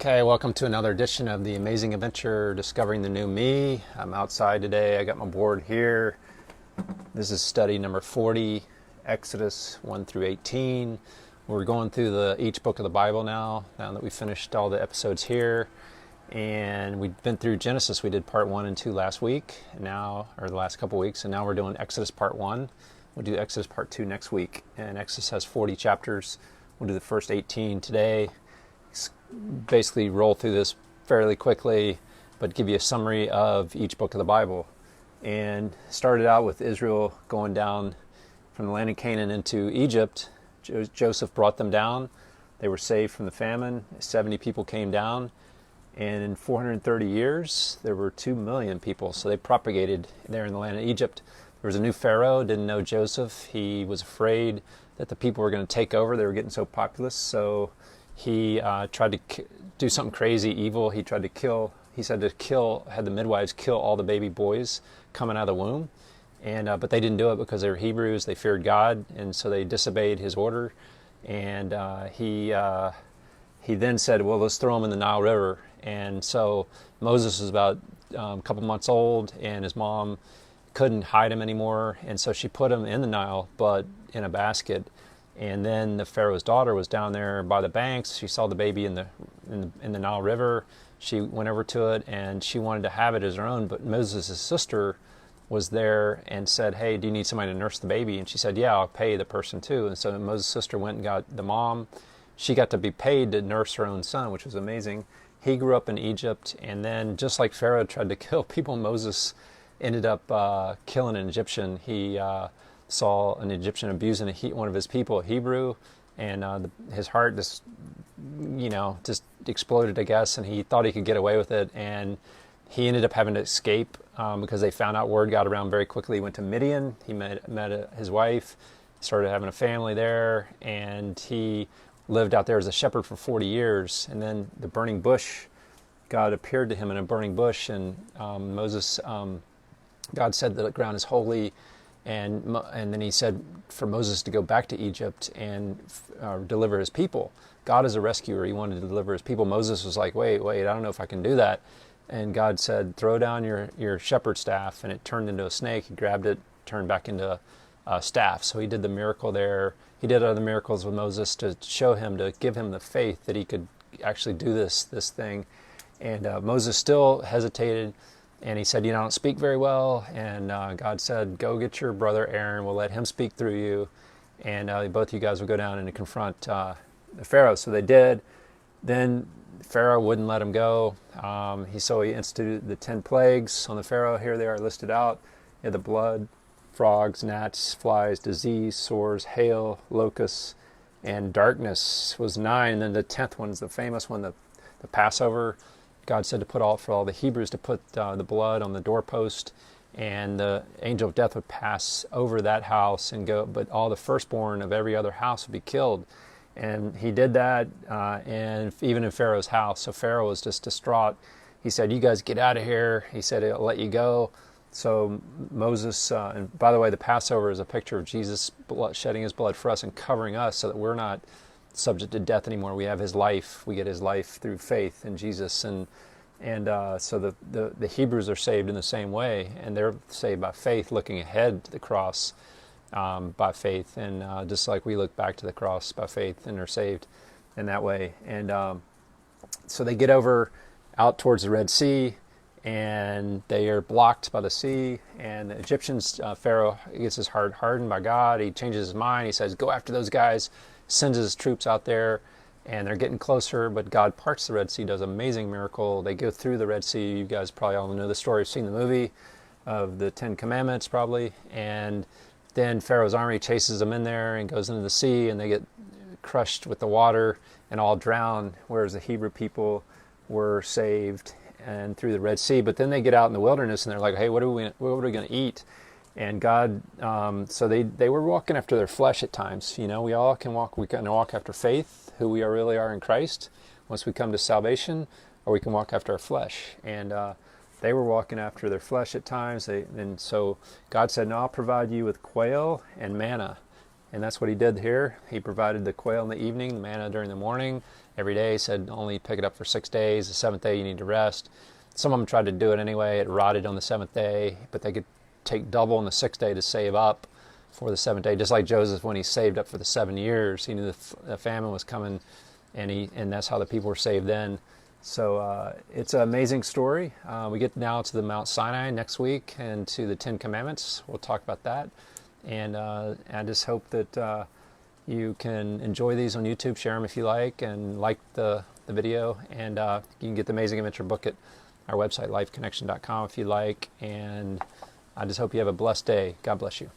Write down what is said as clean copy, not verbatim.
Okay, welcome to another edition of the Amazing Adventure Discovering the New Me. I'm outside today. I got my board here. This is study number 40, Exodus 1 through 18. We're going through each book of the Bible now that we finished all the episodes here. And we've been through Genesis. We did part 1 and 2 last week, or the last couple weeks, and now we're doing Exodus part 1. We'll do Exodus part 2 next week. And Exodus has 40 chapters. We'll do the first 18 today. Basically roll through this fairly quickly, but give you a summary of each book of the Bible. And started out with Israel going down from the land of Canaan into Egypt. Joseph brought them down. They were saved from the famine. 70 people came down. And in 430 years, there were 2 million people. So they propagated there in the land of Egypt. There was a new Pharaoh, didn't know Joseph. He was afraid that the people were going to take over. They were getting so populous. So he tried to do something crazy, evil. He tried to kill, he said had the midwives kill all the baby boys coming out of the womb. And but they didn't do it because they were Hebrews. They feared God, and so they disobeyed his order. And he then said, well, let's throw him in the Nile River. And so Moses was about a couple months old, and his mom couldn't hide him anymore. And so she put him in the Nile, but in a basket. And then the Pharaoh's daughter was down there by the banks. She saw the baby in the Nile River. She went over to it, and she wanted to have it as her own. But Moses' sister was there and said, hey, do you need somebody to nurse the baby? And she said, yeah, I'll pay the person too. And so Moses' sister went and got the mom. She got to be paid to nurse her own son, which was amazing. He grew up in Egypt, and then just like Pharaoh tried to kill people, Moses ended up killing an Egyptian. He saw an Egyptian abusing one of his people, a Hebrew, and his heart just exploded, I guess, and he thought he could get away with it, and he ended up having to escape because they found out. Word got around very quickly. He went to Midian. He met his wife, started having a family there, and he lived out there as a shepherd for 40 years. And then the burning bush, God appeared to him in a burning bush, and God said that the ground is holy. And then he said for Moses to go back to Egypt and deliver his people. God is a rescuer. He wanted to deliver his people. Moses was like, wait, I don't know if I can do that. And God said, throw down your shepherd staff. And it turned into a snake. He grabbed it, turned back into a staff. So he did the miracle there. He did other miracles with Moses to show him, to give him the faith that he could actually do this thing. And Moses still hesitated. And he said, I don't speak very well. And God said, go get your brother Aaron. We'll let him speak through you. And both of you guys will go down and confront the Pharaoh. So they did. Then Pharaoh wouldn't let him go. So he instituted the 10 plagues on the Pharaoh. Here they are listed out. You had the blood, frogs, gnats, flies, disease, sores, hail, locusts, and darkness was 9. And then the 10th one is the famous one, the Passover. God said for all the Hebrews to put the blood on the doorpost, and the angel of death would pass over that house and go, but all the firstborn of every other house would be killed. And he did that, and even in Pharaoh's house. So Pharaoh was just distraught. He said, you guys get out of here. He said, I'll let you go. So Moses, and by the way, the Passover is a picture of Jesus shedding his blood for us and covering us so that we're not subject to death anymore. We have his life. We get his life through faith in Jesus, and so the Hebrews are saved in the same way, and they're saved by faith, looking ahead to the cross by faith, and just like we look back to the cross by faith and are saved in that way. And so they get out towards the Red Sea, and they are blocked by the sea, and the Egyptians, Pharaoh gets his heart hardened by God. He changes his mind. He says, go after those guys, sends his troops out there, and they're getting closer, but God parts the Red Sea, does an amazing miracle. They go through the Red Sea. You guys probably all know the story. You've seen the movie of the 10 Commandments probably. And then Pharaoh's army chases them in there and goes into the sea, and they get crushed with the water and all drown, whereas the Hebrew people were saved and through the Red Sea. But then they get out in the wilderness, and they're like, hey, what are we going to eat? And God, so they were walking after their flesh at times. We all can walk. We can walk after faith, who we really are in Christ, once we come to salvation, or we can walk after our flesh. And they were walking after their flesh at times. And so God said, no, I'll provide you with quail and manna. And that's what he did here. He provided the quail in the evening, the manna during the morning. Every day he said only pick it up for 6 days. The seventh day you need to rest. Some of them tried to do it anyway. It rotted on the seventh day, but they could take double on the sixth day to save up for the seventh day. Just like Joseph, when he saved up for the 7 years, he knew the famine was coming, and that's how the people were saved then. So it's an amazing story. We get now to the Mount Sinai next week and to the Ten Commandments. We'll talk about that. And I just hope that you can enjoy these on YouTube, share them if you like, and like the video. And you can get the Amazing Adventure book at our website, lifeconnection.com, if you like. And I just hope you have a blessed day. God bless you.